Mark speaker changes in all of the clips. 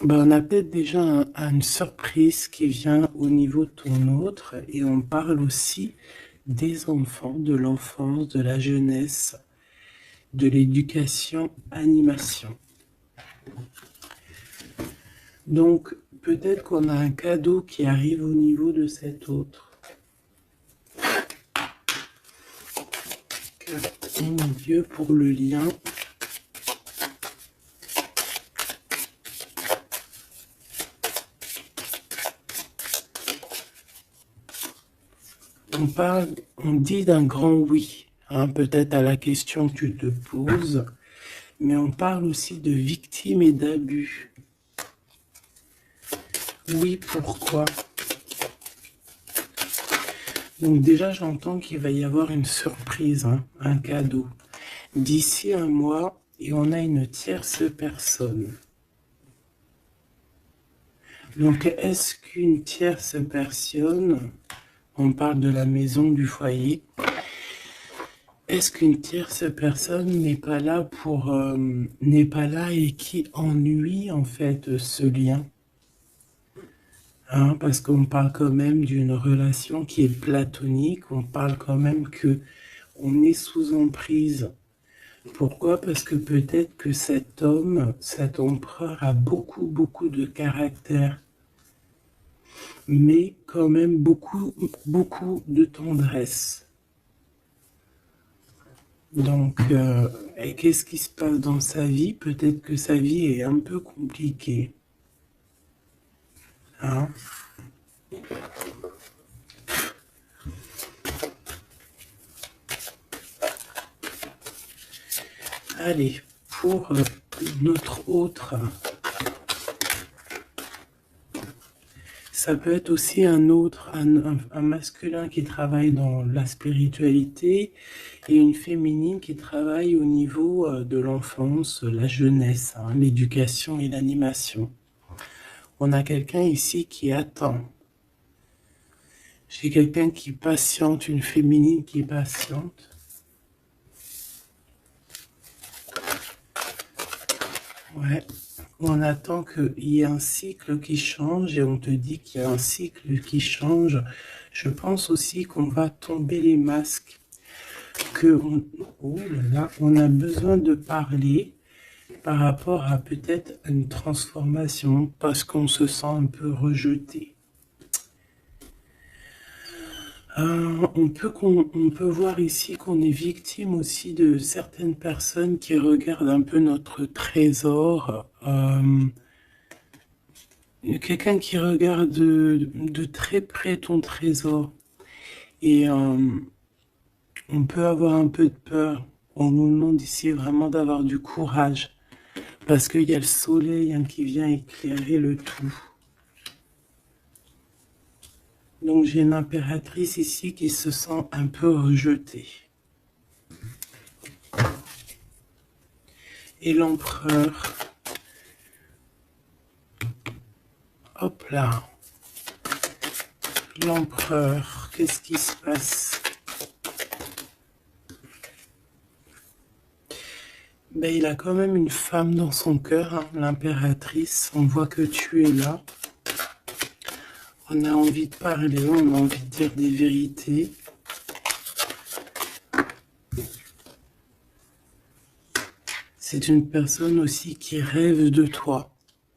Speaker 1: Ben, on a peut-être déjà une surprise qui vient au niveau de ton autre et on parle aussi des enfants, de l'enfance, de la jeunesse, de l'éducation, animation. Donc, peut-être qu'on a un cadeau qui arrive au niveau de cet autre. Oh mon Dieu, pour le lien. On dit d'un grand oui, hein, peut-être à la question que tu te poses, mais on parle aussi de victimes et d'abus. Oui, pourquoi? Donc déjà, j'entends qu'il va y avoir une surprise, hein, un cadeau. D'ici un mois, et on a une tierce personne. Donc, est-ce qu'une tierce personne, on parle de la maison, du foyer, est-ce qu'une tierce personne n'est pas là et qui ennuie en fait ce lien? Hein, parce qu'on parle quand même d'une relation qui est platonique, on parle quand même que on est sous emprise. Pourquoi? Parce que peut-être que cet homme, cet empereur a beaucoup de caractère, mais quand même beaucoup de tendresse. Donc, et qu'est-ce qui se passe dans sa vie? Peut-être que sa vie est un peu compliquée. Hein? Allez, pour notre autre, ça peut être aussi un masculin qui travaille dans la spiritualité et une féminine qui travaille au niveau de l'enfance, la jeunesse, hein, l'éducation et l'animation. On a quelqu'un ici qui attend. J'ai quelqu'un qui patiente, une féminine qui patiente. Ouais. On attend qu'il y ait un cycle qui change et on te dit qu'il y a un cycle qui change. Je pense aussi qu'on va tomber les masques, oh là là, on a besoin de parler par rapport à peut-être une transformation parce qu'on se sent un peu rejeté. On peut voir ici qu'on est victime aussi de certaines personnes qui regardent un peu notre trésor. Quelqu'un qui regarde de très près ton trésor. Et on peut avoir un peu de peur. On nous demande ici vraiment d'avoir du courage. Parce qu'il y a le soleil, hein, qui vient éclairer le tout. Donc j'ai une impératrice ici qui se sent un peu rejetée. Et l'empereur. Hop là. L'empereur. Qu'est-ce qui se passe? Ben, il a quand même une femme dans son cœur, hein, l'impératrice. On voit que tu es là. On a envie de parler, on a envie de dire des vérités. C'est une personne aussi qui rêve de toi,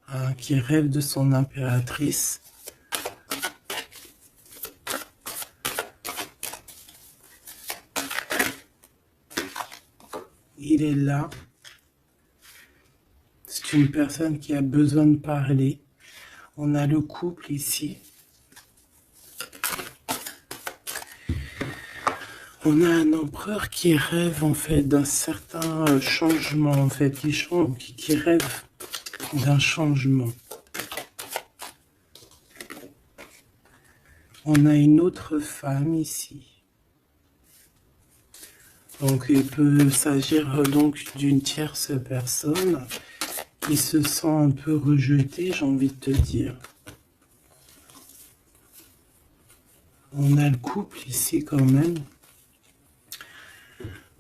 Speaker 1: hein, qui rêve de son impératrice. Il est là. C'est une personne qui a besoin de parler. On a le couple ici. On a un empereur qui rêve en fait d'un certain changement, en fait, qui rêve d'un changement. On a une autre femme ici. Donc il peut s'agir donc d'une tierce personne qui se sent un peu rejetée, j'ai envie de te dire. On a le couple ici quand même.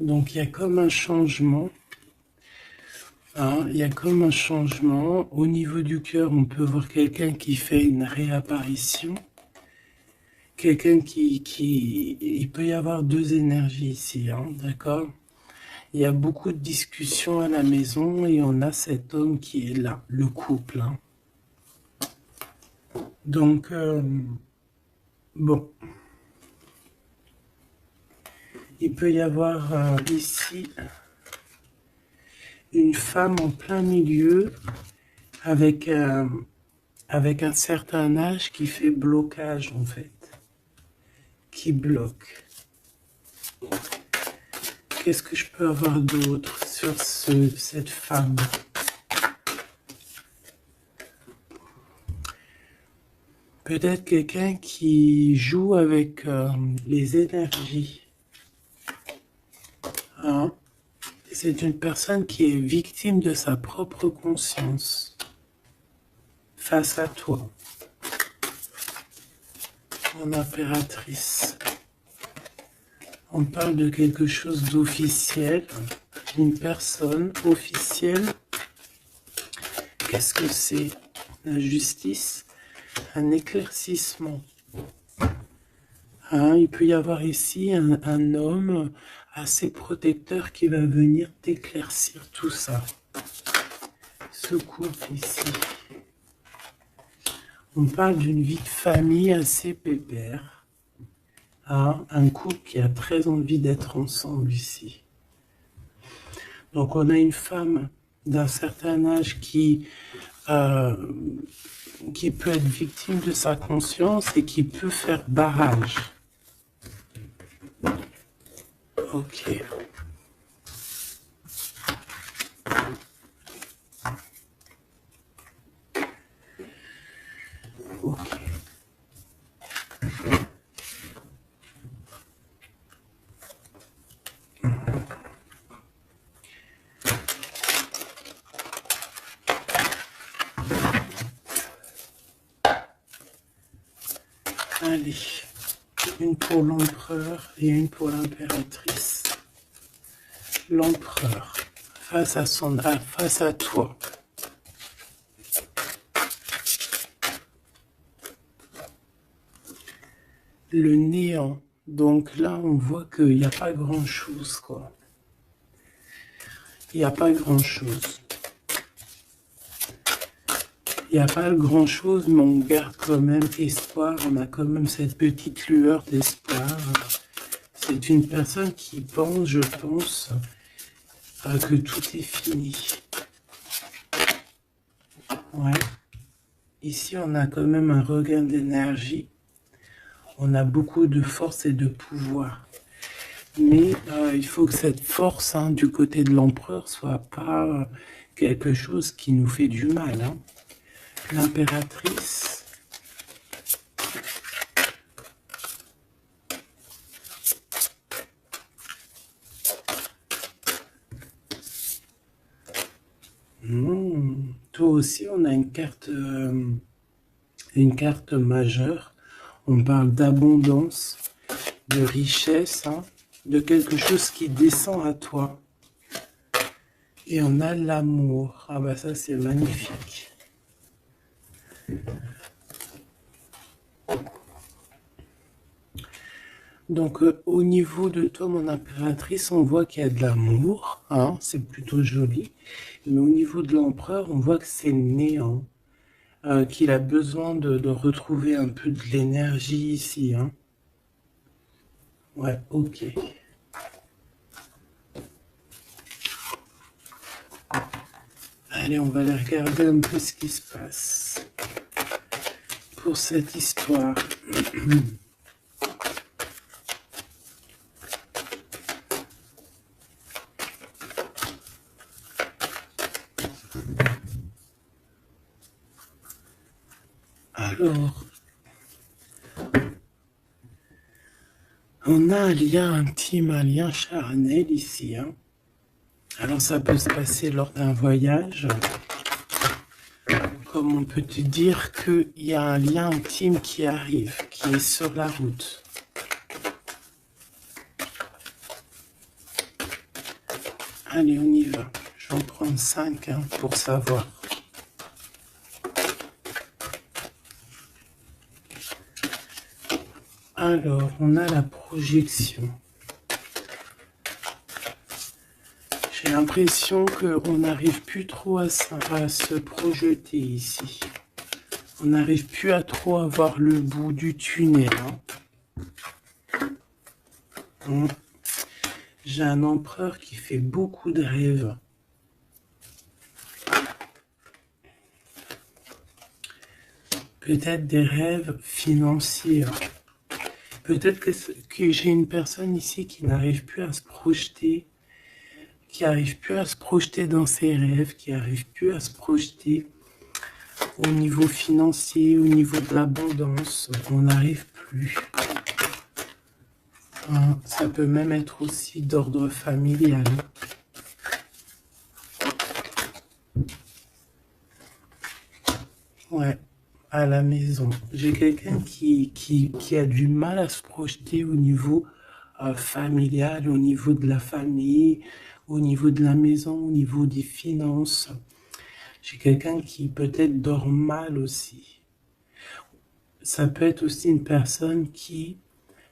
Speaker 1: Donc il y a comme un changement. Hein, il y a comme un changement. Au niveau du cœur, on peut voir quelqu'un qui fait une réapparition. Quelqu'un qui... Il peut y avoir deux énergies ici, hein, d'accord? Il y a beaucoup de discussions à la maison et on a cet homme qui est là, le couple. Hein. Donc, bon, il peut y avoir ici une femme en plein milieu avec, avec un certain âge qui fait blocage en fait, qui bloque. Qu'est-ce que je peux avoir d'autre sur cette femme? Peut-être quelqu'un qui joue avec les énergies. Hein? C'est une personne qui est victime de sa propre conscience face à toi, en impératrice. On parle de quelque chose d'officiel, une personne officielle. Qu'est-ce que c'est? La justice, un éclaircissement. Hein, il peut y avoir ici un homme assez protecteur qui va venir t'éclaircir tout ça. Ce couple ici. On parle d'une vie de famille assez pépère. Hein, un couple qui a très envie d'être ensemble ici. Donc on a une femme d'un certain âge qui peut être victime de sa conscience et qui peut faire barrage. Ok. Ok. Allez, une pour l'empereur et une pour l'impératrice. L'empereur, face à toi. Le néant. Donc là, on voit qu'il n'y a pas grand-chose, quoi. Il n'y a pas grand-chose. Il n'y a pas grand-chose, mais on garde quand même espoir. On a quand même cette petite lueur d'espoir. C'est une personne qui pense, je pense, que tout est fini. Ouais. Ici, on a quand même un regain d'énergie. On a beaucoup de force et de pouvoir. Mais il faut que cette force du côté de l'empereur soit pas quelque chose qui nous fait du mal. Hein. L'impératrice. Toi aussi, on a une carte majeure. On parle d'abondance, de richesse, hein, de quelque chose qui descend à toi. Et on a l'amour. Ah bah ça, c'est magnifique. Donc, au niveau de toi, mon impératrice, on voit qu'il y a de l'amour, hein, c'est plutôt joli. Mais au niveau de l'empereur, on voit que c'est néant, qu'il a besoin de retrouver un peu de l'énergie ici. Hein. Ouais, ok. Allez, on va aller regarder un peu ce qui se passe pour cette histoire. Alors, on a un lien intime, un lien charnel ici. Hein. Alors, ça peut se passer lors d'un voyage. Comme on peut te dire qu'il y a un lien intime qui arrive, qui est sur la route. Allez, on y va. Je vais en prendre 5 pour savoir. Alors, on a la projection. J'ai l'impression qu'on n'arrive plus trop à se projeter ici. On n'arrive plus à trop avoir le bout du tunnel. J'ai un empereur qui fait beaucoup de rêves. Peut-être des rêves financiers. Peut-être que j'ai une personne ici qui n'arrive plus à se projeter, qui n'arrive plus à se projeter dans ses rêves, qui n'arrive plus à se projeter au niveau financier, au niveau de l'abondance. On n'arrive plus. Ça peut même être aussi d'ordre familial. Ouais, à la maison. J'ai quelqu'un qui a du mal à se projeter au niveau familial, au niveau de la famille, au niveau de la maison, au niveau des finances. J'ai quelqu'un qui peut-être dort mal aussi. Ça peut être aussi une personne qui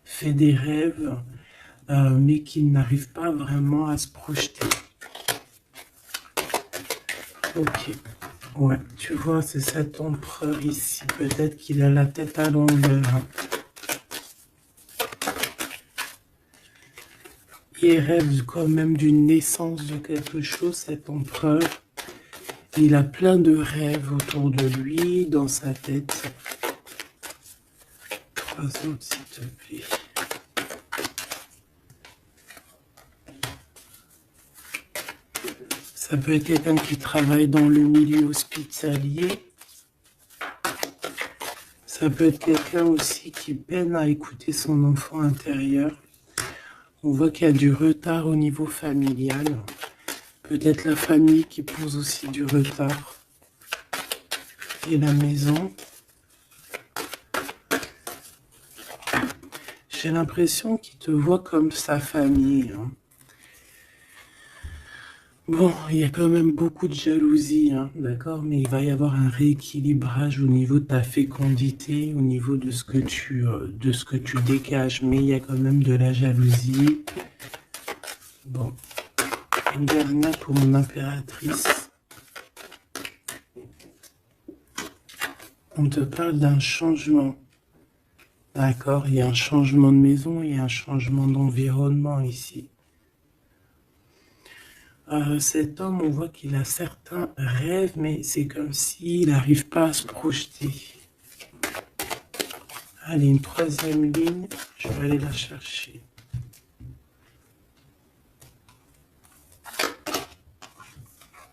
Speaker 1: fait des rêves, mais qui n'arrive pas vraiment à se projeter. Ok. Ouais, tu vois, c'est cet empereur ici. Peut-être qu'il a la tête à l'envers. Il rêve quand même d'une naissance de quelque chose, cet empereur. Il a plein de rêves autour de lui, dans sa tête. 3 autres, s'il te plaît. Ça peut être quelqu'un qui travaille dans le milieu hospitalier. Ça peut être quelqu'un aussi qui peine à écouter son enfant intérieur. On voit qu'il y a du retard au niveau familial. Peut-être la famille qui pose aussi du retard. Et la maison. J'ai l'impression qu'il te voit comme sa famille. Bon, il y a quand même beaucoup de jalousie, d'accord, mais il va y avoir un rééquilibrage au niveau de ta fécondité, au niveau de ce que tu dégages, mais il y a quand même de la jalousie. Bon, une dernière pour mon impératrice. On te parle d'un changement, d'accord, il y a un changement de maison, il y a un changement d'environnement ici. Cet homme, on voit qu'il a certains rêves, mais c'est comme s'il n'arrive pas à se projeter. Allez, une 3e ligne, je vais aller la chercher.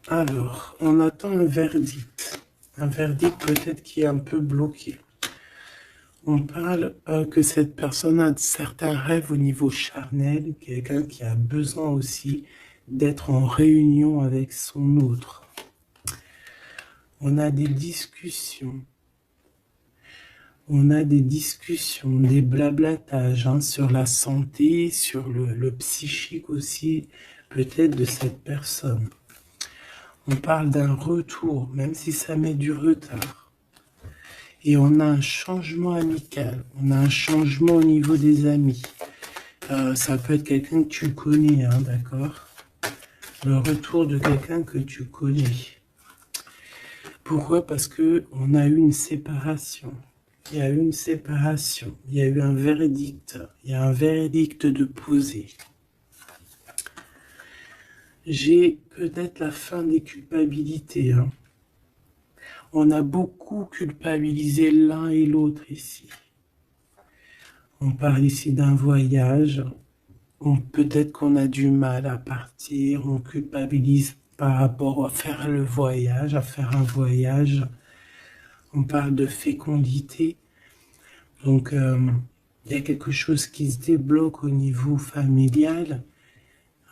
Speaker 1: Alors, on attend un verdict. Un verdict peut-être qui est un peu bloqué. On parle que cette personne a certains rêves au niveau charnel, quelqu'un qui a besoin aussi d'être en réunion avec son autre. On a des discussions. On a des discussions, des blablatages sur la santé, sur le psychique aussi, peut-être de cette personne. On parle d'un retour, même si ça met du retard. Et on a un changement amical, on a un changement au niveau des amis. Ça peut être quelqu'un que tu connais, d'accord ? Le retour de quelqu'un que tu connais. Pourquoi? Parce que on a eu une séparation. Il y a eu une séparation. Il y a eu un verdict. Il y a un verdict de poser. J'ai peut-être la fin des culpabilités. On a beaucoup culpabilisé l'un et l'autre ici. On parle ici d'un voyage. Peut-être qu'on a du mal à partir, on culpabilise par rapport à faire le voyage, à faire un voyage. On parle de fécondité. Donc, il y a quelque chose qui se débloque au niveau familial.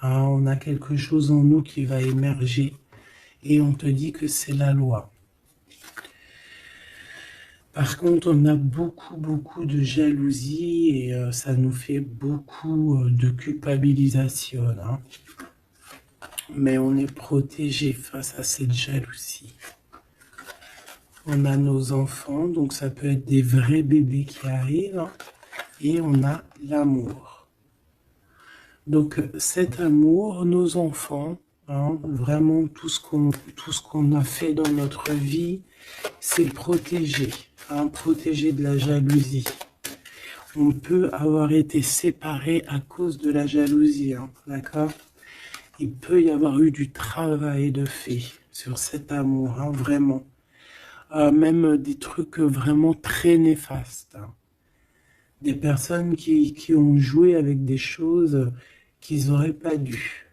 Speaker 1: On a quelque chose en nous qui va émerger. Et on te dit que c'est la loi. Par contre, on a beaucoup de jalousie et ça nous fait beaucoup de culpabilisation. mais on est protégé face à cette jalousie. On a nos enfants, donc ça peut être des vrais bébés qui arrivent, hein, et on a l'amour. Donc cet amour, nos enfants, hein, vraiment tout ce qu'on a fait dans notre vie, c'est protégé, hein, protégé de la jalousie. On peut avoir été séparés à cause de la jalousie, hein, d'accord? Il peut y avoir eu du travail de fait sur cet amour, hein, vraiment. Même des trucs vraiment très néfastes, hein. Des personnes qui ont joué avec des choses qu'ils n'auraient pas dû.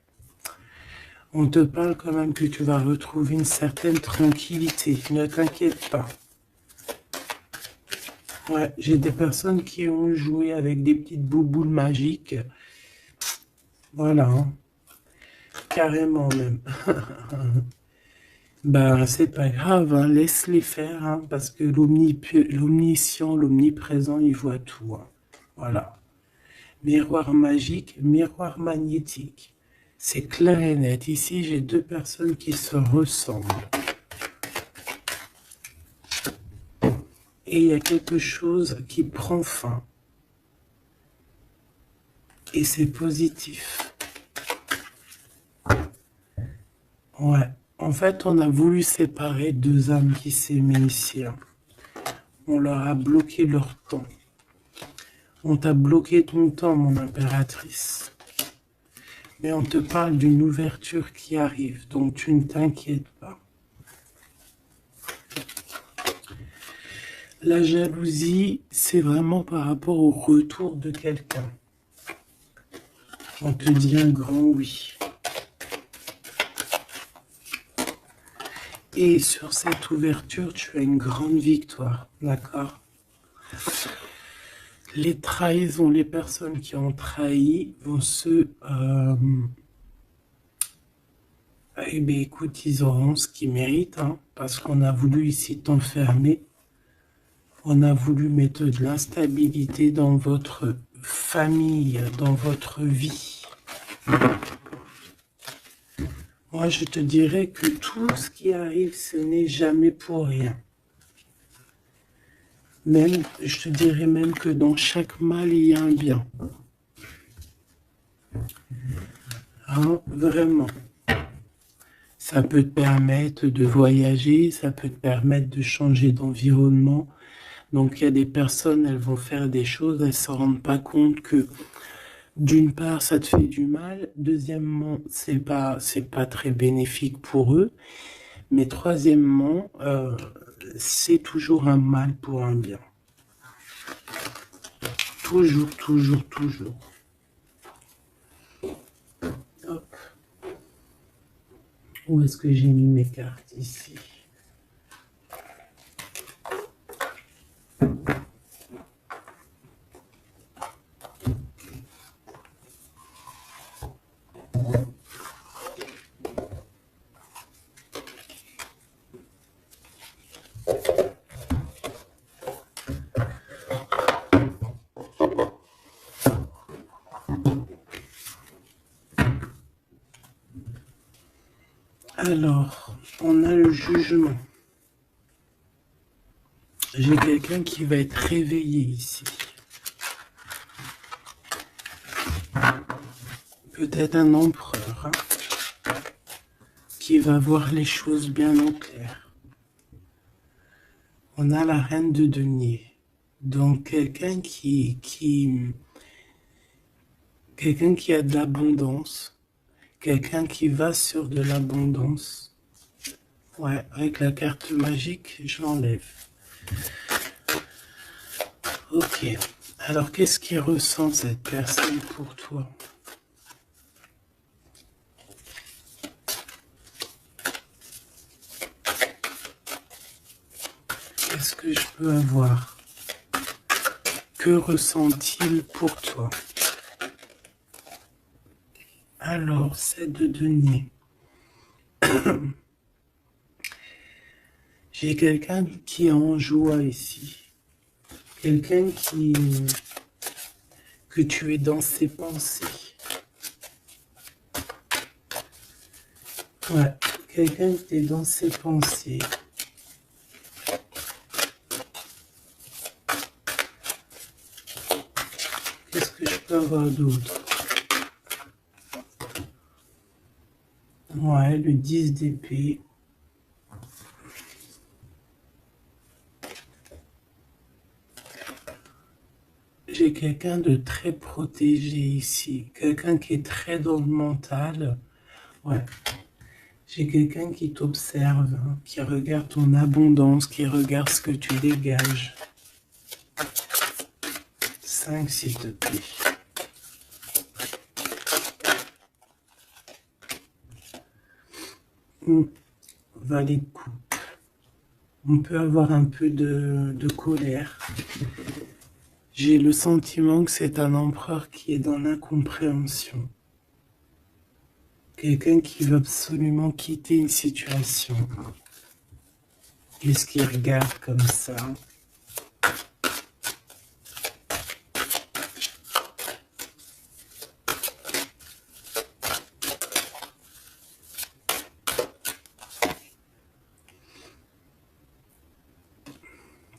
Speaker 1: On te parle quand même que tu vas retrouver une certaine tranquillité, ne t'inquiète pas. Ouais, j'ai des personnes qui ont joué avec des petites bouboules magiques. Voilà, hein. Carrément même. Ben, c'est pas grave, hein, laisse-les faire, hein, parce que l'omniscient, l'omniprésent, il voit tout, hein. Voilà. Miroir magique, miroir magnétique. C'est clair et net. Ici, j'ai deux personnes qui se ressemblent. Et il y a quelque chose qui prend fin. Et c'est positif. Ouais. En fait, on a voulu séparer deux âmes qui s'aimaient ici, hein. On leur a bloqué leur temps. On t'a bloqué ton temps, mon impératrice. Mais on te parle d'une ouverture qui arrive, donc tu ne t'inquiètes pas. La jalousie, c'est vraiment par rapport au retour de quelqu'un. On te dit un grand oui. Et sur cette ouverture, tu as une grande victoire, d'accord? Les trahisons, les personnes qui ont trahi vont eh bien, écoute, ils auront ce qu'ils méritent, hein, parce qu'on a voulu ici t'enfermer. On a voulu mettre de l'instabilité dans votre famille, dans votre vie. Moi, je te dirais que tout ce qui arrive, ce n'est jamais pour rien. Même, je te dirais même que dans chaque mal, il y a un bien. Hein, vraiment. Ça peut te permettre de voyager, ça peut te permettre de changer d'environnement. Donc, il y a des personnes, elles vont faire des choses, elles ne s'en rendent pas compte que, d'une part, ça te fait du mal. Deuxièmement, c'est pas très bénéfique pour eux. Mais troisièmement, c'est toujours un mal pour un bien. Toujours, toujours, toujours. Hop. Où est-ce que j'ai mis mes cartes ici? Alors, on a le jugement. J'ai quelqu'un qui va être réveillé ici. Peut-être un empereur, hein, qui va voir les choses bien au clair. On a la reine de denier. Donc, quelqu'un qui a de l'abondance. Quelqu'un qui va sur de l'abondance. Ouais, avec la carte magique, je l'enlève. Ok. Alors, qu'est-ce qu'il ressent cette personne pour toi? Qu'est-ce que je peux avoir? Que ressent-il pour toi? Alors, c'est de denier. J'ai quelqu'un qui est en joie ici. Quelqu'un que tu es dans ses pensées. Ouais, quelqu'un qui est dans ses pensées. Qu'est-ce que je peux avoir d'autre? Ouais, le 10 d'épée. J'ai quelqu'un de très protégé ici. Quelqu'un qui est très dans le mental. Ouais. J'ai quelqu'un qui t'observe, hein, qui regarde ton abondance, qui regarde ce que tu dégages. 5, s'il te plaît. Valet de coupe. On peut avoir un peu de colère. J'ai le sentiment que c'est un empereur qui est dans l'incompréhension. Quelqu'un qui veut absolument quitter une situation. Qu'est-ce qu'il regarde comme ça?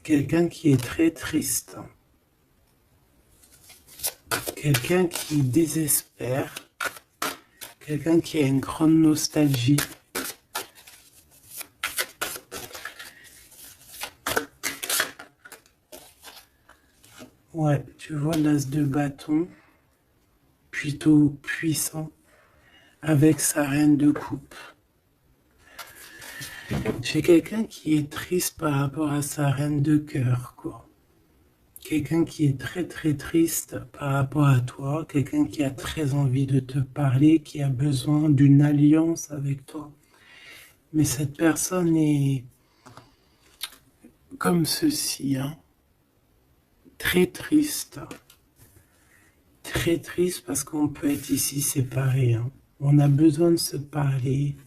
Speaker 1: Quelqu'un qui est très triste. Quelqu'un qui désespère. Quelqu'un qui a une grande nostalgie. Ouais, tu vois l'as de bâton, plutôt puissant, avec sa reine de coupe. J'ai quelqu'un qui est triste par rapport à sa reine de cœur, quoi. Quelqu'un qui est très très triste par rapport à toi, quelqu'un qui a très envie de te parler, qui a besoin d'une alliance avec toi. Mais cette personne est comme ceci, hein, très triste. Très triste parce qu'on peut être ici séparés, hein. On a besoin de se parler.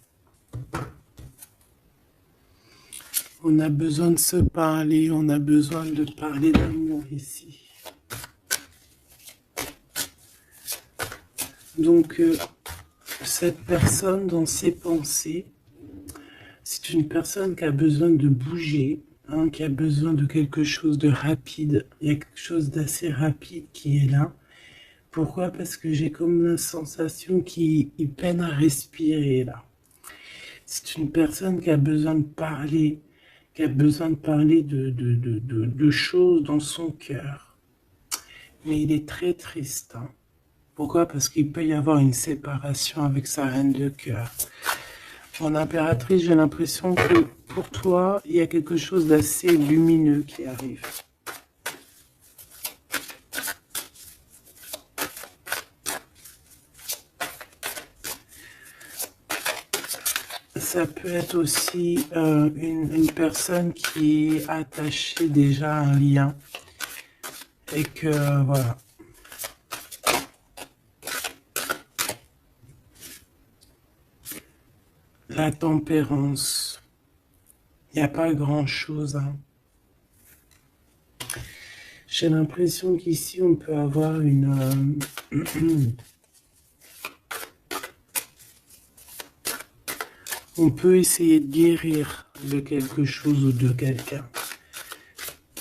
Speaker 1: On a besoin de se parler, on a besoin de parler d'amour ici. Donc, cette personne, dans ses pensées, c'est une personne qui a besoin de bouger, hein, qui a besoin de quelque chose de rapide. Il y a quelque chose d'assez rapide qui est là. Pourquoi? Parce que j'ai comme la sensation qu'il peine à respirer là. C'est une personne qui a besoin de parler, qui a besoin de parler de choses dans son cœur. Mais il est très triste, hein. Pourquoi? Parce qu'il peut y avoir une séparation avec sa reine de cœur. Mon impératrice, j'ai l'impression que pour toi, il y a quelque chose d'assez lumineux qui arrive. Ça peut être aussi une personne qui est attachée déjà à un lien et que, voilà. La tempérance. Il n'y a pas grand-chose, hein. J'ai l'impression qu'ici, on peut avoir une... on peut essayer de guérir de quelque chose ou de quelqu'un.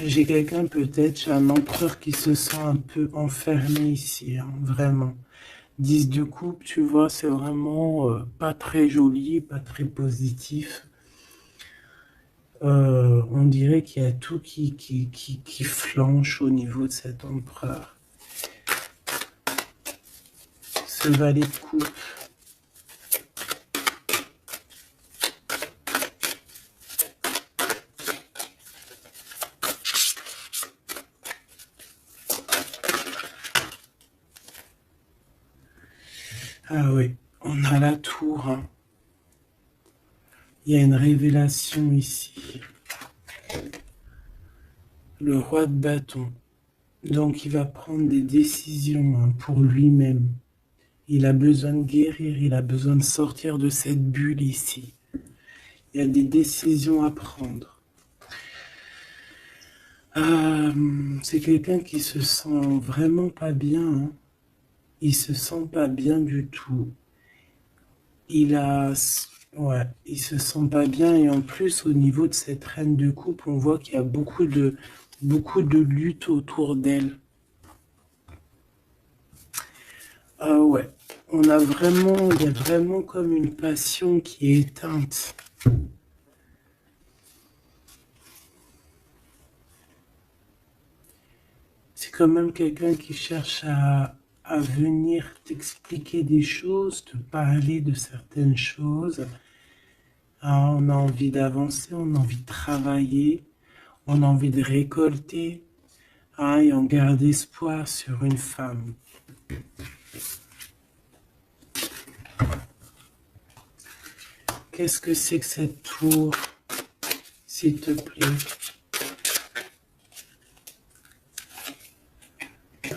Speaker 1: J'ai quelqu'un peut-être, j'ai un empereur qui se sent un peu enfermé ici, hein, vraiment. 10 de coupe, tu vois, c'est vraiment pas très joli, pas très positif. On dirait qu'il y a tout qui flanche au niveau de cet empereur. Ce valet de coupe. Ah oui, on a la tour, hein. Il y a une révélation ici. Le roi de bâton. Donc il va prendre des décisions, hein, pour lui-même. Il a besoin de guérir, il a besoin de sortir de cette bulle ici. Il y a des décisions à prendre. C'est quelqu'un qui se sent vraiment pas bien, hein. Il se sent pas bien du tout. Il a Ouais, il se sent pas bien et en plus au niveau de cette reine de coupe, on voit qu'il y a beaucoup de lutte autour d'elle. Ah ouais, il y a vraiment comme une passion qui est éteinte. C'est quand même quelqu'un qui cherche à venir t'expliquer des choses, te parler de certaines choses. Ah, on a envie d'avancer, on a envie de travailler, on a envie de récolter, ah, et on garde espoir sur une femme. Qu'est-ce que c'est que cette tour, s'il te plaît?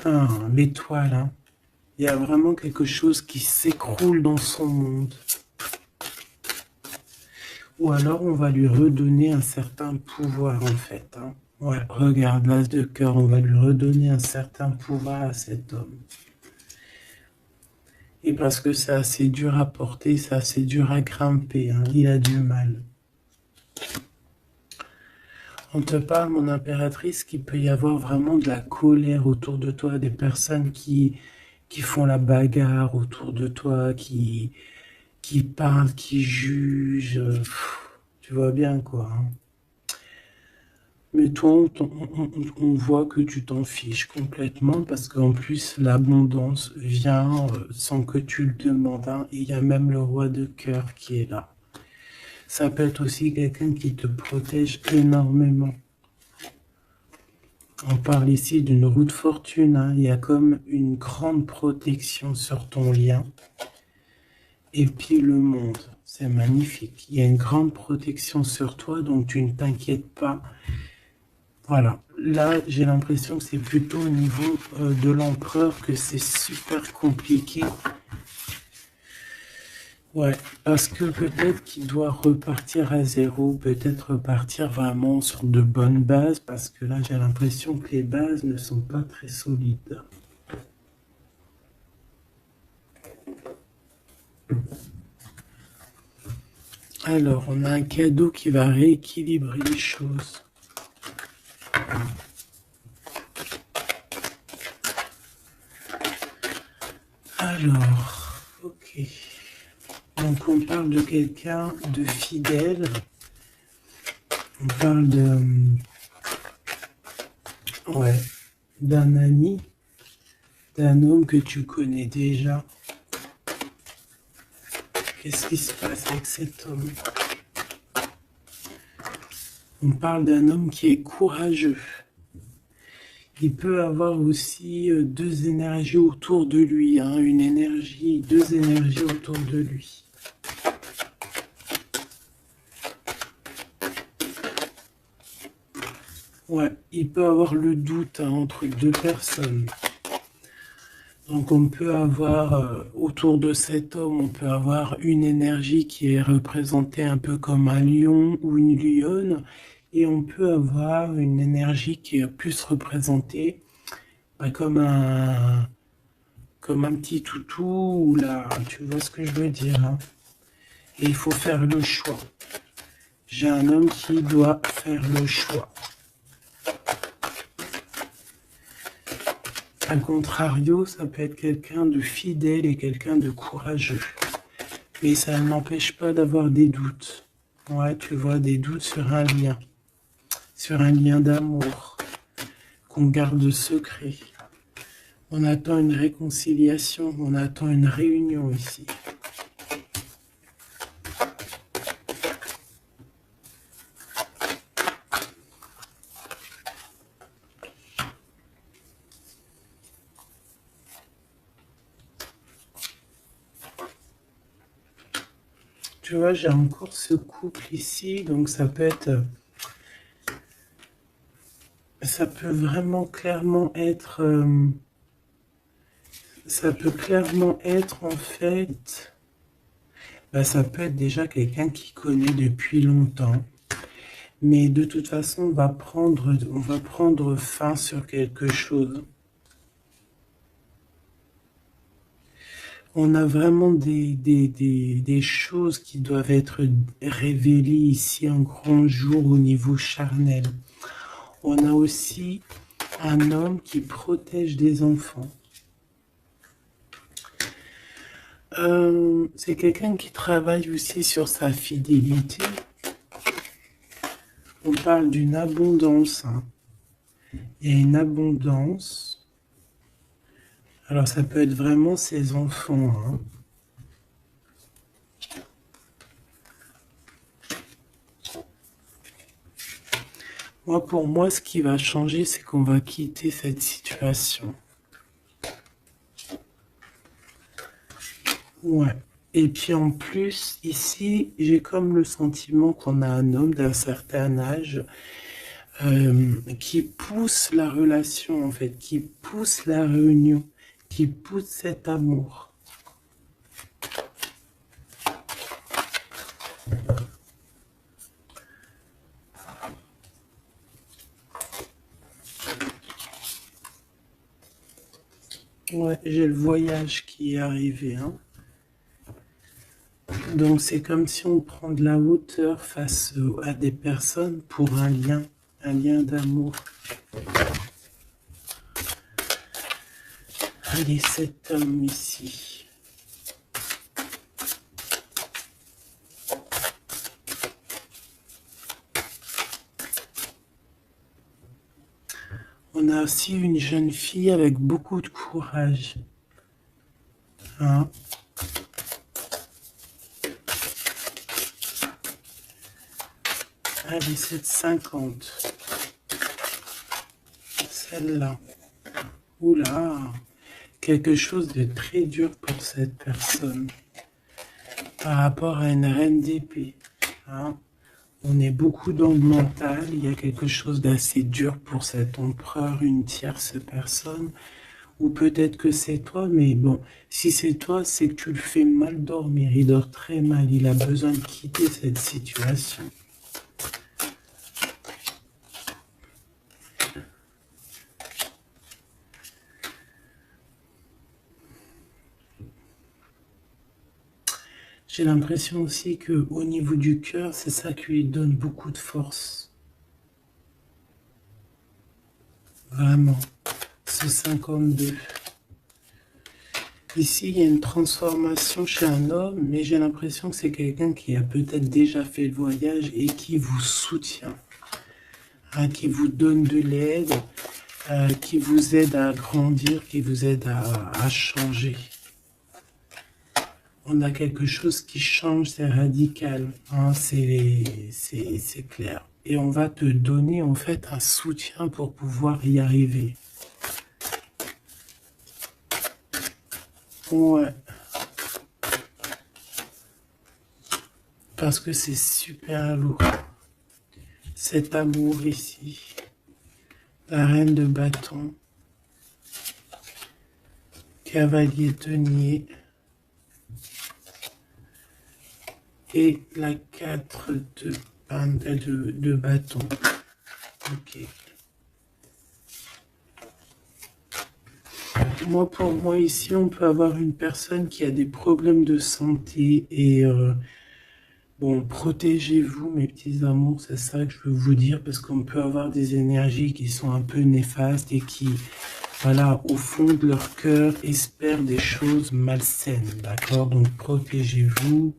Speaker 1: Ah, l'étoile, hein. Il y a vraiment quelque chose qui s'écroule dans son monde. Ou alors on va lui redonner un certain pouvoir en fait, hein. Ouais, regarde, l'as de cœur, on va lui redonner un certain pouvoir à cet homme. Et parce que c'est assez dur à porter, c'est assez dur à grimper, hein. Il a du mal. On te parle, mon impératrice, qu'il peut y avoir vraiment de la colère autour de toi, des personnes qui font la bagarre autour de toi, qui parlent, qui jugent. Tu vois bien quoi, hein. Mais toi, on voit que tu t'en fiches complètement parce qu'en plus, l'abondance vient sans que tu le demandes, hein. Et il y a même le roi de cœur qui est là. Ça peut être aussi quelqu'un qui te protège énormément. On parle ici d'une roue de fortune, hein. Il y a comme une grande protection sur ton lien. Et puis le monde, c'est magnifique. Il y a une grande protection sur toi, donc tu ne t'inquiètes pas. Voilà. Là, j'ai l'impression que c'est plutôt au niveau de l'empereur que c'est super compliqué. Ouais, parce que peut-être qu'il doit repartir à zéro, peut-être repartir vraiment sur de bonnes bases, parce que là, j'ai l'impression que les bases ne sont pas très solides. Alors, on a un cadeau qui va rééquilibrer les choses. Alors, ok. Donc, on parle de quelqu'un de fidèle. On parle ouais, d'un ami, d'un homme que tu connais déjà. Qu'est-ce qui se passe avec cet homme? On parle d'un homme qui est courageux. Il peut avoir aussi deux énergies autour de lui, hein, deux énergies autour de lui. Ouais, il peut avoir le doute, hein, entre deux personnes. Donc on peut avoir autour de cet homme, on peut avoir une énergie qui est représentée un peu comme un lion ou une lionne, et on peut avoir une énergie qui est plus représentée bah, comme un petit toutou, ou là, tu vois ce que je veux dire, hein. Et il faut faire le choix. J'ai un homme qui doit faire le choix. A contrario, ça peut être quelqu'un de fidèle et quelqu'un de courageux. Mais ça n'empêche pas d'avoir des doutes. Ouais, tu vois, des doutes sur un lien d'amour qu'on garde secret. On attend une réconciliation, on attend une réunion ici. Tu vois, j'ai encore ce couple ici, donc ça peut vraiment clairement être, ça peut clairement être en fait, bah, ça peut être déjà quelqu'un qui connaît depuis longtemps. Mais de toute façon, on va prendre fin sur quelque chose. On a vraiment des choses qui doivent être révélées ici un grand jour au niveau charnel. On a aussi un homme qui protège des enfants. C'est quelqu'un qui travaille aussi sur sa fidélité. On parle d'une abondance, hein. Il y a une abondance. Alors ça peut être vraiment ses enfants, hein. Moi, pour moi, ce qui va changer, c'est qu'on va quitter cette situation. Ouais. Et puis en plus, ici, j'ai comme le sentiment qu'on a un homme d'un certain âge qui pousse la relation, en fait, qui pousse la réunion, qui pousse cet amour. Ouais, j'ai le voyage qui est arrivé, hein. Donc c'est comme si on prend de la hauteur face à des personnes pour un lien d'amour. Allez, cet homme ici. On a aussi une jeune fille avec beaucoup de courage. Hein? Allez, 7,50. Celle-là. Oula, quelque chose de très dur pour cette personne. Par rapport à une reine d'épée. Hein? On est beaucoup dans le mental. Il y a quelque chose d'assez dur pour cet empereur, une tierce personne. Ou peut-être que c'est toi, mais bon, si c'est toi, c'est que tu le fais mal dormir. Il dort très mal. Il a besoin de quitter cette situation. J'ai l'impression aussi que au niveau du cœur, c'est ça qui lui donne beaucoup de force. Vraiment. Ce 52. Ici, il y a une transformation chez un homme, mais j'ai l'impression que c'est quelqu'un qui a peut-être déjà fait le voyage et qui vous soutient, hein, qui vous donne de l'aide, qui vous aide à grandir, qui vous aide à changer. On a quelque chose qui change, c'est radical, hein, c'est clair. Et on va te donner en fait un soutien pour pouvoir y arriver. Ouais. Parce que c'est super lourd. Cet amour ici. La reine de bâton. Cavalier denier. Et la 4 de bâton. Ok. Moi, pour moi, ici, on peut avoir une personne qui a des problèmes de santé et bon, protégez-vous, mes petits amours, c'est ça que je veux vous dire, parce qu'on peut avoir des énergies qui sont un peu néfastes et qui, voilà, au fond de leur cœur, espèrent des choses malsaines, d'accord? Donc, protégez-vous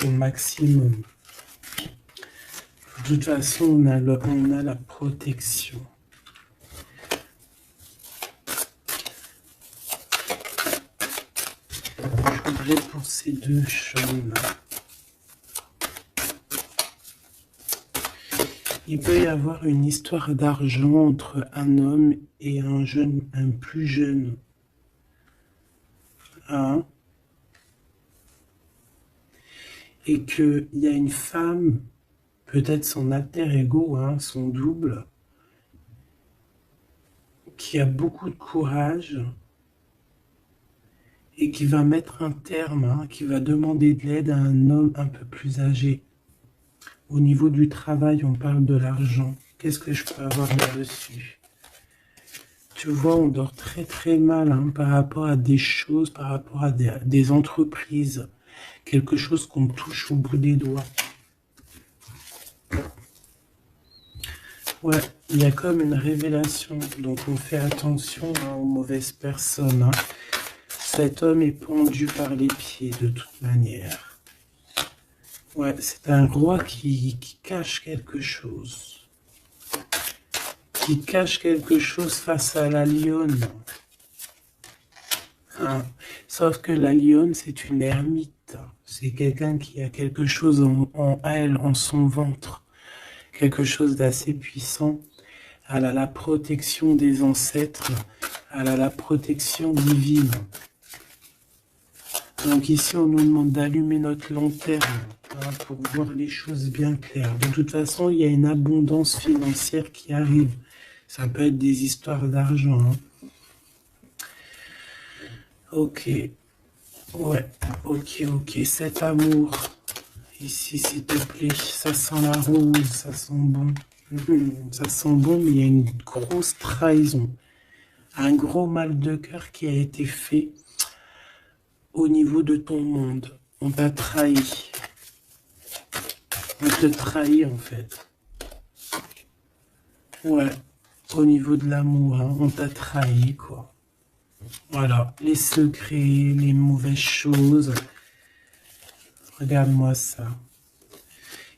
Speaker 1: au maximum. De toute façon, on a la protection. Je voudrais pour ces deux choses-là. Il peut y avoir une histoire d'argent entre un homme et un plus jeune. Hein? Et qu'il y a une femme, peut-être son alter ego, hein, son double, qui a beaucoup de courage et qui va mettre un terme, hein, qui va demander de l'aide à un homme un peu plus âgé. Au niveau du travail, on parle de l'argent. Qu'est-ce que je peux avoir là-dessus? Tu vois, on dort très très mal hein, par rapport à des choses, par rapport à des entreprises, quelque chose qu'on touche au bout des doigts. Ouais, il y a comme une révélation, donc on fait attention hein, aux mauvaises personnes. Hein. Cet homme est pendu par les pieds de toute manière. Ouais, c'est un roi qui cache quelque chose. Qui cache quelque chose face à la lionne. Hein. Sauf que la lionne, c'est une ermite. C'est quelqu'un qui a quelque chose en elle, en son ventre. Quelque chose d'assez puissant. Elle a la protection des ancêtres. Elle a la protection divine. Donc ici, on nous demande d'allumer notre lanterne hein, pour voir les choses bien claires. De toute façon, il y a une abondance financière qui arrive. Ça peut être des histoires d'argent. Hein. Ok. Ouais. Ok. Cet amour. Ici, s'il te plaît. Ça sent la rose. Ça sent bon. Ça sent bon, mais il y a une grosse trahison. Un gros mal de cœur qui a été fait au niveau de ton monde. On t'a trahi. On te trahit en fait. Ouais, au niveau de l'amour, hein, on t'a trahi quoi. Voilà, les secrets, les mauvaises choses. Regarde-moi ça.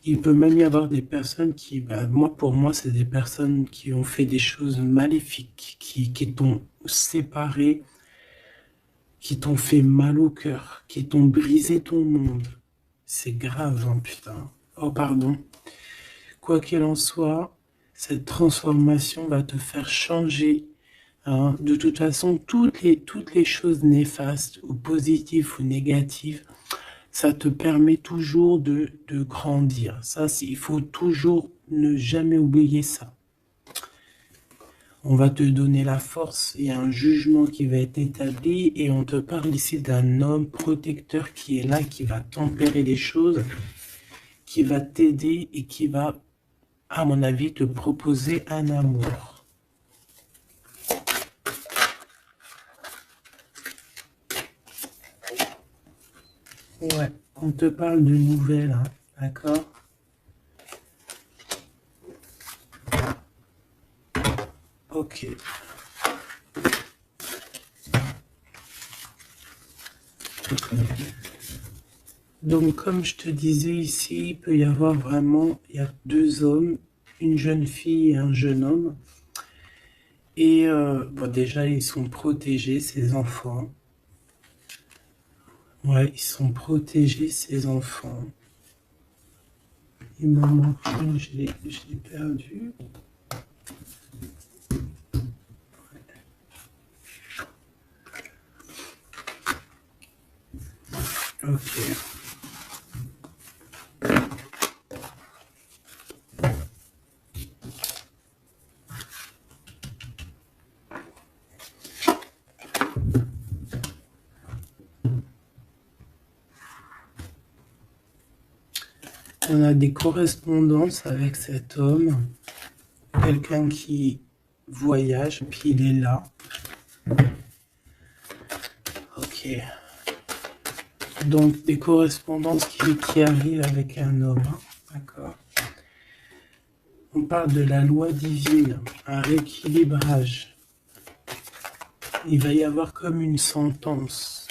Speaker 1: Il peut même y avoir des personnes qui, pour moi, c'est des personnes qui ont fait des choses maléfiques, qui t'ont séparé, qui t'ont fait mal au cœur, qui t'ont brisé ton monde. C'est grave, hein, putain. Oh, pardon. Quoi qu'il en soit, cette transformation va te faire changer. Hein. De toute façon, toutes les choses néfastes, ou positives ou négatives, ça te permet toujours de grandir. Ça, il faut toujours ne jamais oublier ça. On va te donner la force, il y a un jugement qui va être établi et on te parle ici d'un homme protecteur qui est là, qui va tempérer les choses, qui va t'aider et qui va, à mon avis, te proposer un amour. Ouais, on te parle de nouvelles, hein, d'accord? Ok. Donc, comme je te disais ici, il peut y avoir vraiment, il y a deux hommes, une jeune fille et un jeune homme. Et déjà, ils sont protégés, ces enfants. Ouais, ils sont protégés, ces enfants. Il m'en manque une, je l'ai perdu. Ok. On a des correspondances avec cet homme. Quelqu'un qui voyage, puis il est là. Ok. Donc, des correspondances qui arrivent avec un homme. Hein. D'accord. On parle de la loi divine, un rééquilibrage. Il va y avoir comme une sentence.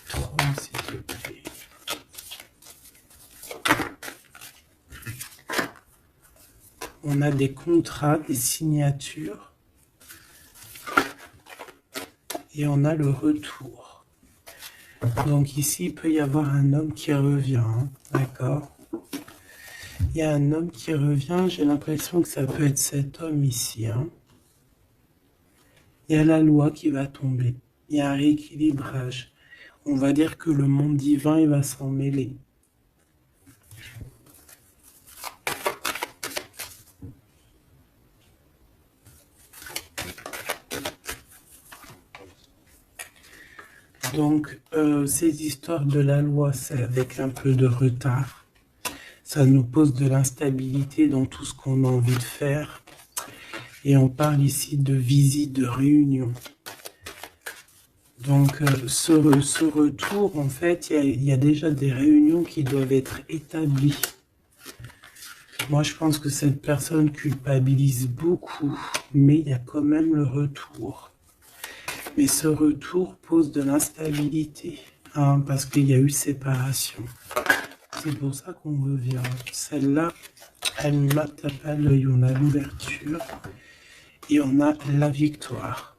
Speaker 1: 3, s'il te plaît. On a des contrats, des signatures. Et on a le retour. Donc ici, il peut y avoir un homme qui revient. Hein, d'accord? Il y a un homme qui revient. J'ai l'impression que ça peut être cet homme ici. Hein. Il y a la loi qui va tomber. Il y a un rééquilibrage. On va dire que le monde divin, il va s'en mêler. Donc, ces histoires de la loi, c'est avec un peu de retard. Ça nous pose de l'instabilité dans tout ce qu'on a envie de faire. Et on parle ici de visite, de réunion. Donc, ce retour, en fait, il y a déjà des réunions qui doivent être établies. Moi, je pense que cette personne culpabilise beaucoup, mais il y a quand même le retour. Mais ce retour pose de l'instabilité, hein, parce qu'il y a eu séparation. C'est pour ça qu'on revient. Celle-là, elle me tape à l'œil. On a l'ouverture et on a la victoire.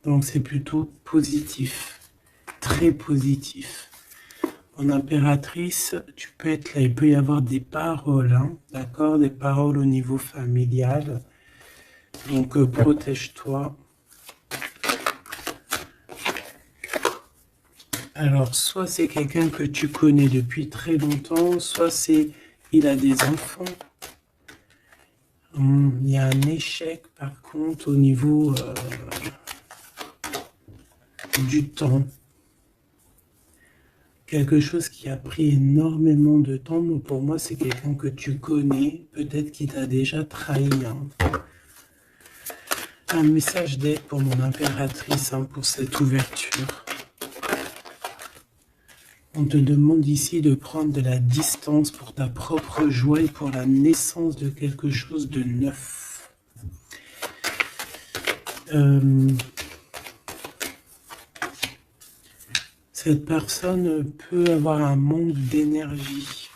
Speaker 1: Donc c'est plutôt positif, très positif. En impératrice, tu peux être là, il peut y avoir des paroles, hein, d'accord, des paroles au niveau familial. Donc protège-toi. Alors, soit c'est quelqu'un que tu connais depuis très longtemps, soit il a des enfants. Il y a un échec, par contre, au niveau du temps. Quelque chose qui a pris énormément de temps. Mais pour moi, c'est quelqu'un que tu connais, peut-être qui t'a déjà trahi. Hein. Un message d'aide pour mon impératrice, hein, pour cette ouverture. On te demande ici de prendre de la distance pour ta propre joie et pour la naissance de quelque chose de neuf. Cette personne peut avoir un manque d'énergie,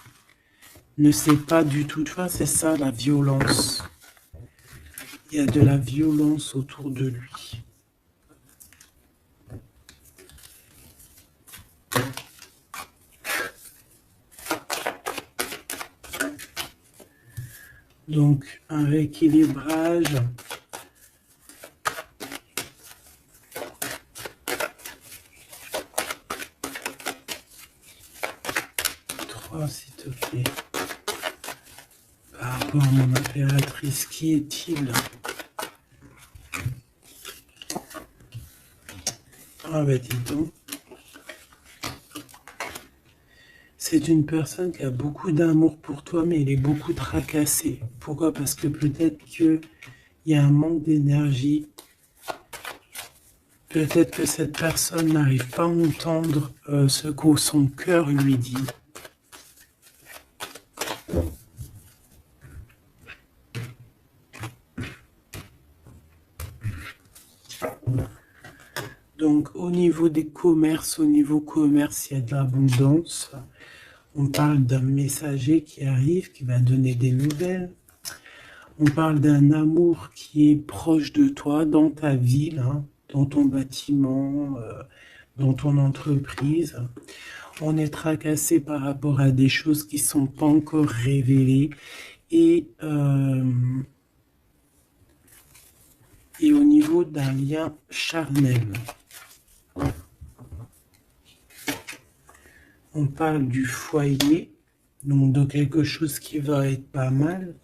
Speaker 1: ne sait pas du tout, tu vois, c'est ça la violence. Il y a de la violence autour de lui. Donc, un rééquilibrage. Trois, s'il te plaît. Par rapport à mon impératrice, qui est-il? Ah bah dis donc. C'est une personne qui a beaucoup d'amour pour toi, mais elle est beaucoup tracassée. Pourquoi? Parce que peut-être qu'il y a un manque d'énergie. Peut-être que cette personne n'arrive pas à entendre ce que son cœur lui dit. Donc au niveau des commerces, au niveau commerce, il y a de l'abondance. On parle d'un messager qui arrive, qui va donner des nouvelles. On parle d'un amour qui est proche de toi, dans ta ville, hein, dans ton bâtiment, dans ton entreprise. On est tracassé par rapport à des choses qui ne sont pas encore révélées. Et au niveau d'un lien charnel. On parle du foyer, donc de quelque chose qui va être pas mal.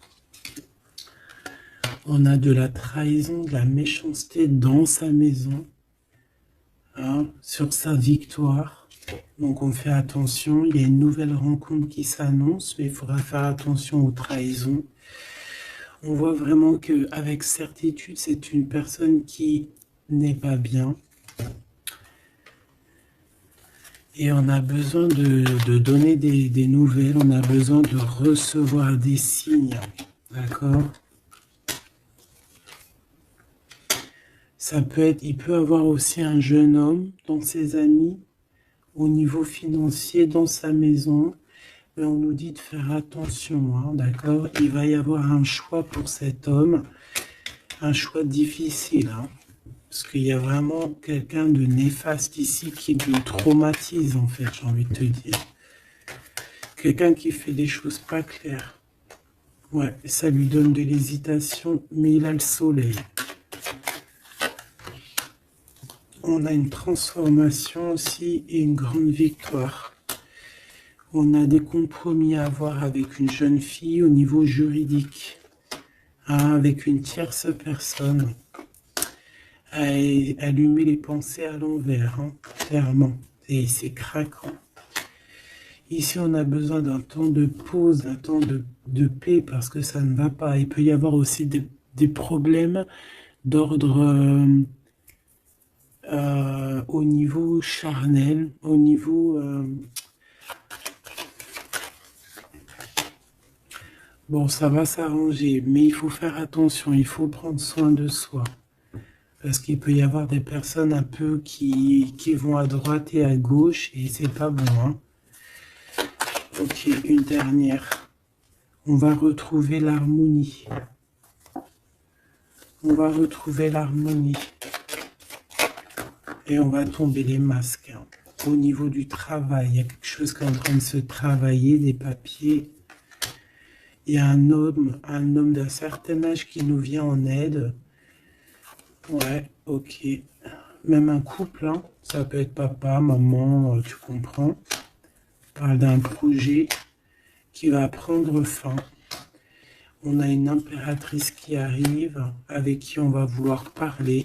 Speaker 1: On a de la trahison, de la méchanceté dans sa maison, hein, sur sa victoire. Donc on fait attention, il y a une nouvelle rencontre qui s'annonce, mais il faudra faire attention aux trahisons. On voit vraiment qu'avec certitude, c'est une personne qui n'est pas bien. Et on a besoin de donner des nouvelles, on a besoin de recevoir des signes, d'accord? Ça peut être, il peut avoir aussi un jeune homme dans ses amis, au niveau financier, dans sa maison, mais on nous dit de faire attention, hein, d'accord? Il va y avoir un choix pour cet homme, un choix difficile, hein. Parce qu'il y a vraiment quelqu'un de néfaste ici qui le traumatise, en fait, j'ai envie de te dire. Quelqu'un qui fait des choses pas claires. Ouais, ça lui donne de l'hésitation, mais il a le soleil. On a une transformation aussi et une grande victoire. On a des compromis à avoir avec une jeune fille au niveau juridique, hein, avec une tierce personne. Allumer les pensées à l'envers, hein, clairement, et c'est craquant. Ici, on a besoin d'un temps de pause, d'un temps de paix, parce que ça ne va pas. Il peut y avoir aussi des problèmes d'ordre au niveau charnel, au niveau... Bon, ça va s'arranger, mais il faut faire attention, il faut prendre soin de soi. Parce qu'il peut y avoir des personnes un peu qui vont à droite et à gauche, et c'est pas bon, hein. Ok, une dernière. On va retrouver l'harmonie. On va retrouver l'harmonie. Et on va tomber les masques, hein. Au niveau du travail, il y a quelque chose qui est en train de se travailler, des papiers. Il y a un homme d'un certain âge qui nous vient en aide. Ouais, ok. Même un couple, hein. Ça peut être papa, maman, tu comprends. On parle d'un projet qui va prendre fin. On a une impératrice qui arrive, avec qui on va vouloir parler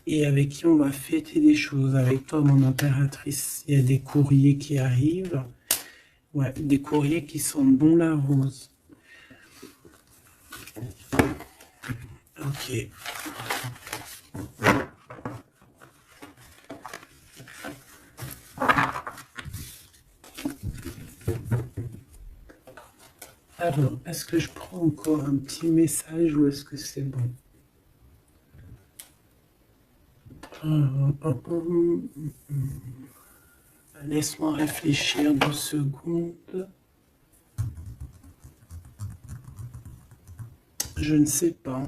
Speaker 1: et avec qui on va fêter des choses. Avec toi, mon impératrice, il y a des courriers qui arrivent. Ouais, des courriers qui sentent bon la rose. Ok. Alors, est-ce que je prends encore un petit message ou est-ce que c'est bon? Laisse-moi réfléchir 2 secondes. Je ne sais pas.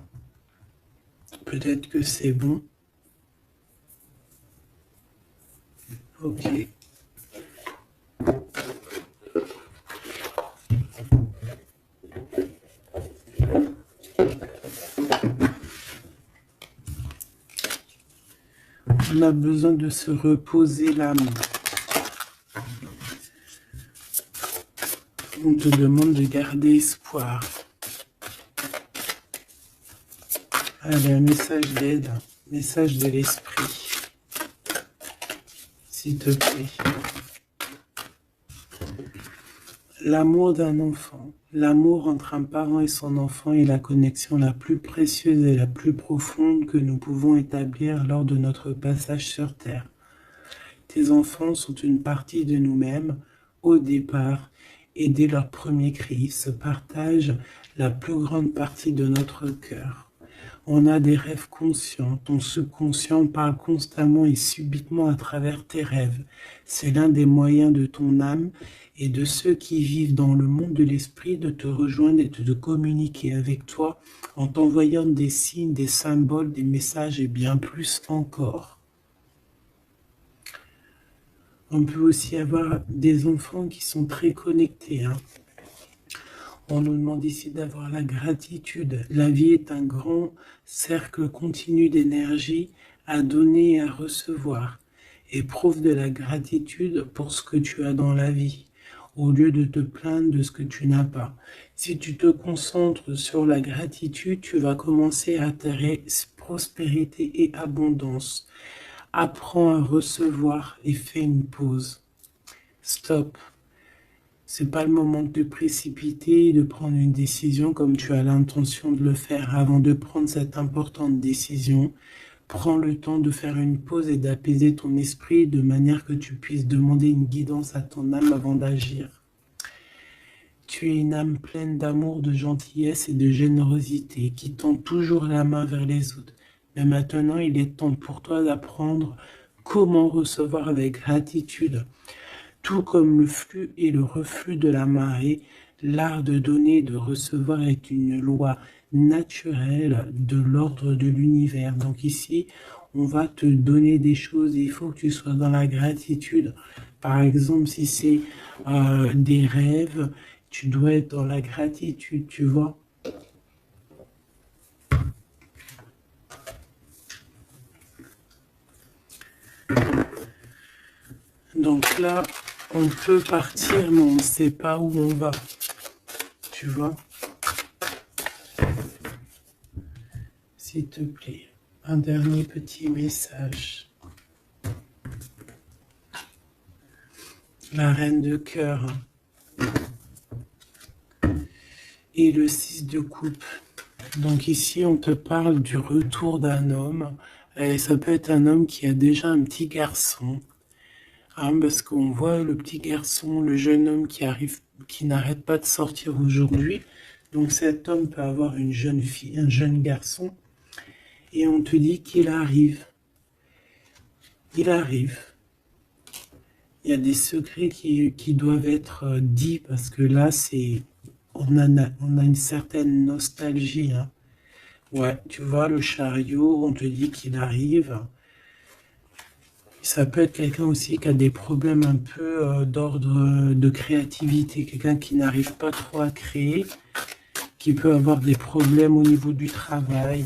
Speaker 1: Peut-être que c'est bon. Ok. On a besoin de se reposer l'âme. On te demande de garder espoir. Allez, un message d'aide, message de l'esprit. S'il te plaît. L'amour d'un enfant. L'amour entre un parent et son enfant est la connexion la plus précieuse et la plus profonde que nous pouvons établir lors de notre passage sur Terre. Tes enfants sont une partie de nous-mêmes au départ et dès leur premier cri se partagent la plus grande partie de notre cœur. On a des rêves conscients, ton subconscient parle constamment et subitement à travers tes rêves. C'est l'un des moyens de ton âme et de ceux qui vivent dans le monde de l'esprit de te rejoindre et de communiquer avec toi en t'envoyant des signes, des symboles, des messages et bien plus encore. On peut aussi avoir des enfants qui sont très connectés, hein. On nous demande ici d'avoir la gratitude. La vie est un grand cercle continu d'énergie à donner et à recevoir. Éprouve de la gratitude pour ce que tu as dans la vie, au lieu de te plaindre de ce que tu n'as pas. Si tu te concentres sur la gratitude, tu vas commencer à atterrir prospérité et abondance. Apprends à recevoir et fais une pause. Stop. C'est pas le moment de te précipiter et de prendre une décision comme tu as l'intention de le faire. Avant de prendre cette importante décision, prends le temps de faire une pause et d'apaiser ton esprit de manière que tu puisses demander une guidance à ton âme avant d'agir. Tu es une âme pleine d'amour, de gentillesse et de générosité qui tend toujours la main vers les autres. Mais maintenant, il est temps pour toi d'apprendre comment recevoir avec gratitude. Tout comme le flux et le reflux de la marée, l'art de donner et de recevoir est une loi naturelle de l'ordre de l'univers. Donc ici, on va te donner des choses et il faut que tu sois dans la gratitude. Par exemple, si c'est des rêves, tu dois être dans la gratitude, tu vois. Donc là, on peut partir, mais on ne sait pas où on va. Tu vois? S'il te plaît, un dernier petit message. La reine de cœur et le 6 de coupe. Donc ici, on te parle du retour d'un homme. Et ça peut être un homme qui a déjà un petit garçon. Hein, parce qu'on voit le petit garçon, le jeune homme qui arrive, qui n'arrête pas de sortir aujourd'hui. Donc cet homme peut avoir une jeune fille, un jeune garçon. Et on te dit qu'il arrive. Il arrive. Il y a des secrets qui doivent être dits parce que là, on a une certaine nostalgie. Hein. Ouais, tu vois, le chariot, on te dit qu'il arrive. Ça peut être quelqu'un aussi qui a des problèmes un peu d'ordre de créativité, quelqu'un qui n'arrive pas trop à créer, qui peut avoir des problèmes au niveau du travail.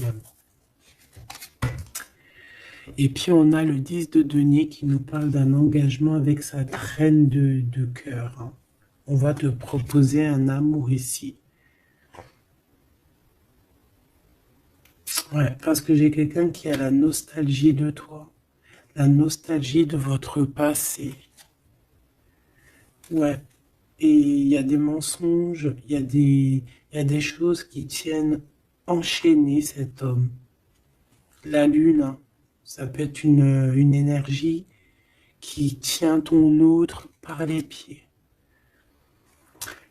Speaker 1: Et puis on a le 10 de denier qui nous parle d'un engagement avec sa reine de cœur. Hein. On va te proposer un amour ici. Ouais, parce que j'ai quelqu'un qui a la nostalgie de toi, la nostalgie de votre passé. Ouais, et il y a des mensonges, il y a des choses qui tiennent enchaîner cet homme. La lune, hein, ça peut être une énergie qui tient ton autre par les pieds.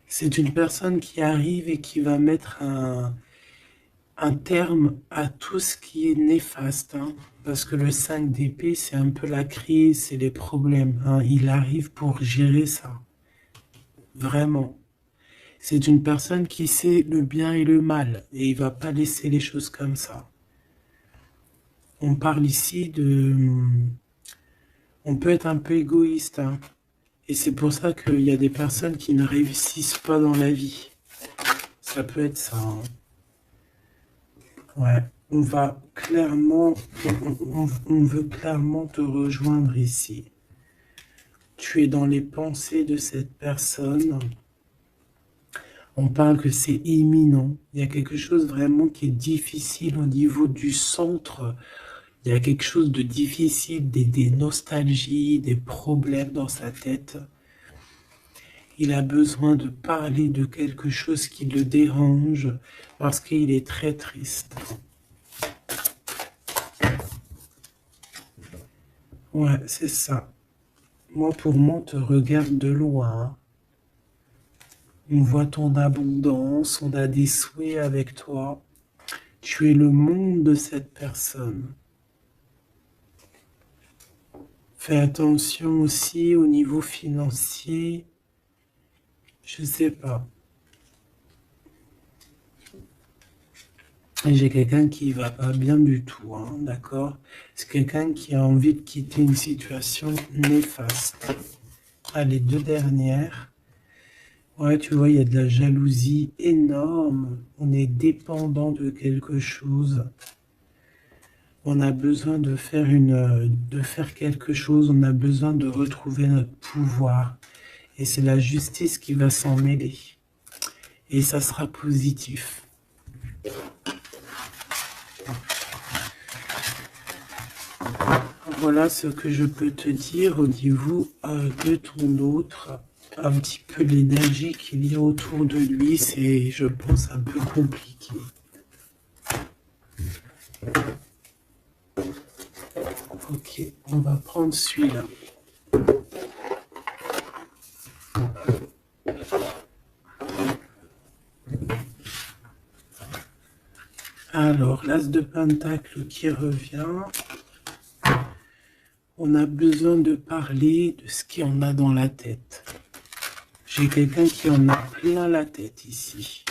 Speaker 1: C'est une personne qui arrive et qui va mettre un terme à tout ce qui est néfaste. Hein, parce que le 5 d'épée, c'est un peu la crise, c'est les problèmes. Hein, il arrive pour gérer ça. Vraiment. C'est une personne qui sait le bien et le mal. Et il va pas laisser les choses comme ça. On parle ici de... On peut être un peu égoïste. Hein, et c'est pour ça qu'il y a des personnes qui ne réussissent pas dans la vie. Ça peut être ça. Hein. Ouais, on va clairement, on veut clairement te rejoindre ici. Tu es dans les pensées de cette personne. On parle que c'est imminent. Il y a quelque chose vraiment qui est difficile au niveau du centre. Il y a quelque chose de difficile, des nostalgies, des problèmes dans sa tête. Il a besoin de parler de quelque chose qui le dérange parce qu'il est très triste. Ouais, c'est ça. Moi, pour moi, on te regarde de loin. On voit ton abondance, on a des souhaits avec toi. Tu es le monde de cette personne. Fais attention aussi au niveau financier. Je sais pas. Et j'ai quelqu'un qui va pas bien du tout, hein, d'accord? C'est quelqu'un qui a envie de quitter une situation néfaste. Ah, les deux dernières. Ouais, tu vois, il y a de la jalousie énorme. On est dépendant de quelque chose. On a besoin de faire quelque chose. On a besoin de retrouver notre pouvoir. Et c'est la justice qui va s'en mêler. Et ça sera positif. Voilà ce que je peux te dire au niveau de ton autre. Un petit peu l'énergie qu'il y a autour de lui, c'est, je pense, un peu compliqué. Ok, on va prendre celui-là. Alors, l'as de pentacle qui revient. On a besoin de parler de ce qu'on a dans la tête. J'ai quelqu'un qui en a plein la tête ici.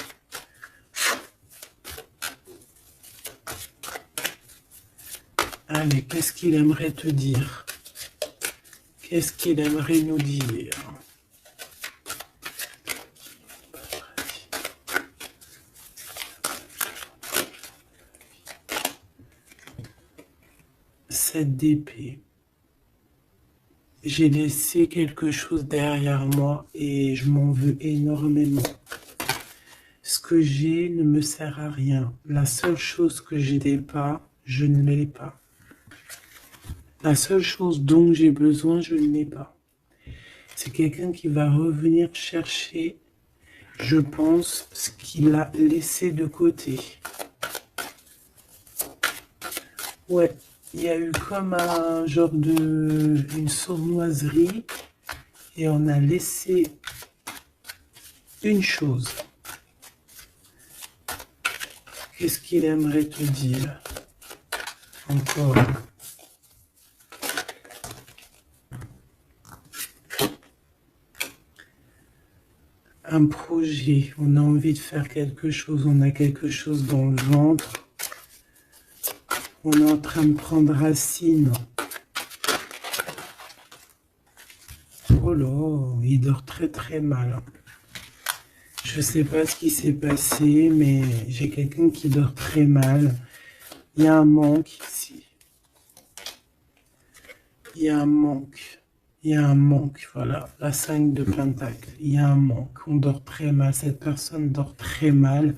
Speaker 1: Allez, qu'est-ce qu'il aimerait te dire? Qu'est-ce qu'il aimerait nous dire? Cette d'épée. J'ai laissé quelque chose derrière moi et je m'en veux énormément. Ce que j'ai ne me sert à rien. La seule chose que je n'ai pas, je ne l'ai pas. La seule chose dont j'ai besoin, je ne l'ai pas. C'est quelqu'un qui va revenir chercher, je pense, ce qu'il a laissé de côté. Ouais, il y a eu comme un genre de... une sournoiserie et on a laissé une chose. Qu'est-ce qu'il aimerait te dire? Encore. Un projet, on a envie de faire quelque chose, on a quelque chose dans le ventre. On est en train de prendre racine. Oh là, il dort très très mal. Je sais pas ce qui s'est passé, mais j'ai quelqu'un qui dort très mal. Il y a un manque ici. Il y a un manque. Il y a un manque, voilà. La 5 de Pentacle. Il y a un manque. On dort très mal. Cette personne dort très mal.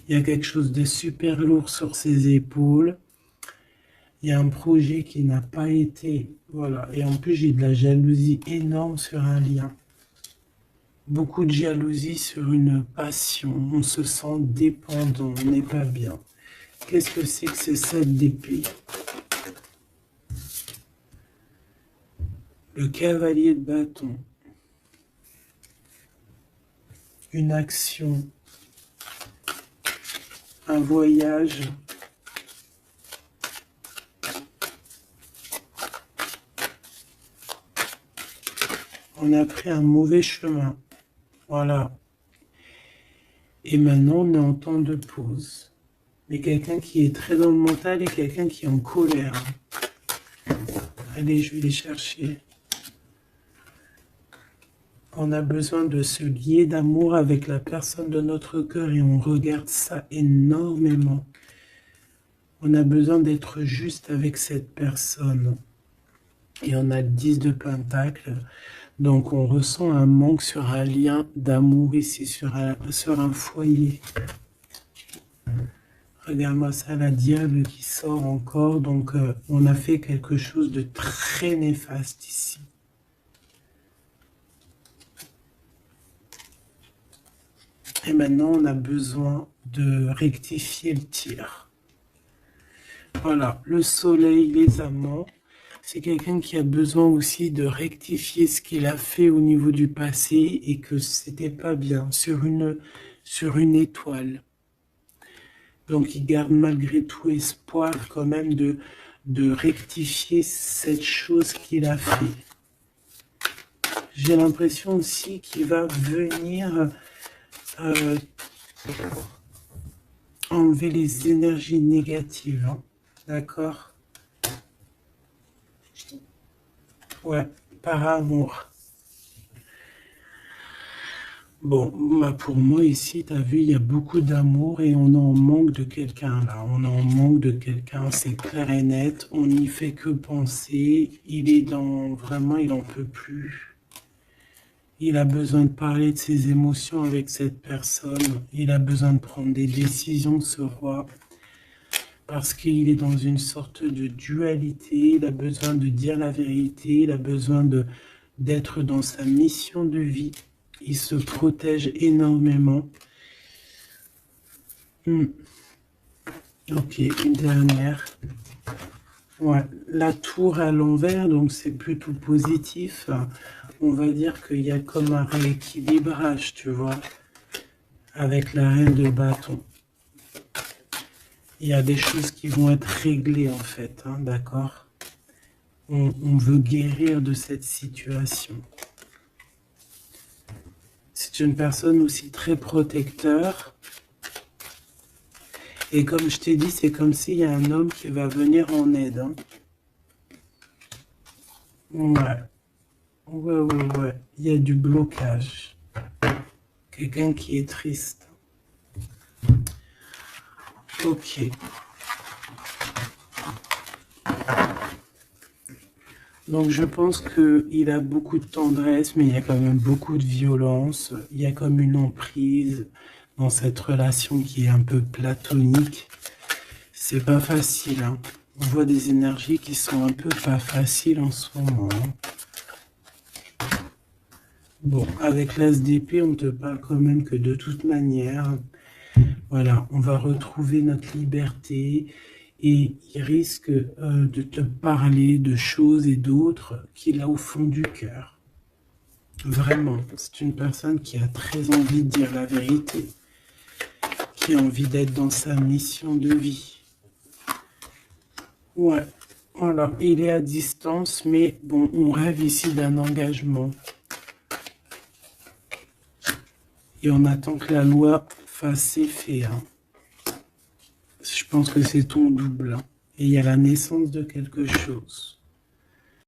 Speaker 1: Il y a quelque chose de super lourd sur ses épaules. Il y a un projet qui n'a pas été... Voilà. Et en plus, j'ai de la jalousie énorme sur un lien. Beaucoup de jalousie sur une passion. On se sent dépendant. On n'est pas bien. Qu'est-ce que c'est que ces 7 d'épée? Le cavalier de bâton. Une action. Un voyage. On a pris un mauvais chemin. Voilà. Et maintenant, on est en temps de pause. Mais quelqu'un qui est très dans le mental et quelqu'un qui est en colère. Allez, je vais les chercher. On a besoin de se lier d'amour avec la personne de notre cœur et on regarde ça énormément. On a besoin d'être juste avec cette personne. Et on a le 10 de Pentacle. Donc on ressent un manque sur un lien d'amour ici, sur un foyer. Regarde-moi ça, la diable qui sort encore. Donc on a fait quelque chose de très néfaste ici. Et maintenant on a besoin de rectifier le tir. Voilà, le soleil, les amants. C'est quelqu'un qui a besoin aussi de rectifier ce qu'il a fait au niveau du passé et que c'était pas bien sur une étoile. Donc il garde malgré tout espoir quand même de rectifier cette chose qu'il a fait. J'ai l'impression aussi qu'il va venir enlever les énergies négatives. Hein. D'accord? Ouais, par amour. Bon, bah pour moi ici, tu as vu, il y a beaucoup d'amour et on en manque de quelqu'un là. On en manque de quelqu'un, c'est clair et net. On n'y fait que penser. Il est dans... Vraiment, il n'en peut plus. Il a besoin de parler de ses émotions avec cette personne. Il a besoin de prendre des décisions, ce roi. Parce qu'il est dans une sorte de dualité. Il a besoin de dire la vérité. Il a besoin d'être dans sa mission de vie. Il se protège énormément. Ok, une dernière. Ouais, la tour à l'envers, donc c'est plutôt positif. On va dire qu'il y a comme un rééquilibrage, tu vois, avec la reine de bâton. Il y a des choses qui vont être réglées en fait, hein, d'accord? On veut guérir de cette situation. C'est une personne aussi très protecteur. Et comme je t'ai dit, c'est comme s'il y a un homme qui va venir en aide. Hein. Ouais. Ouais. Il y a du blocage. Quelqu'un qui est triste. Ok. Donc je pense qu'il a beaucoup de tendresse, mais il y a quand même beaucoup de violence. Il y a comme une emprise dans cette relation qui est un peu platonique. C'est pas facile. Hein. On voit des énergies qui sont un peu pas faciles en ce moment. Hein. Bon, avec l'as d'épée, on te parle quand même que de toute manière, voilà, on va retrouver notre liberté et il risque de te parler de choses et d'autres qu'il a au fond du cœur. Vraiment, c'est une personne qui a très envie de dire la vérité, qui a envie d'être dans sa mission de vie. Ouais, voilà, il est à distance, mais bon, on rêve ici d'un engagement. Et on attend que la loi fasse effet. Hein. Je pense que c'est ton double. Hein. Et il y a la naissance de quelque chose.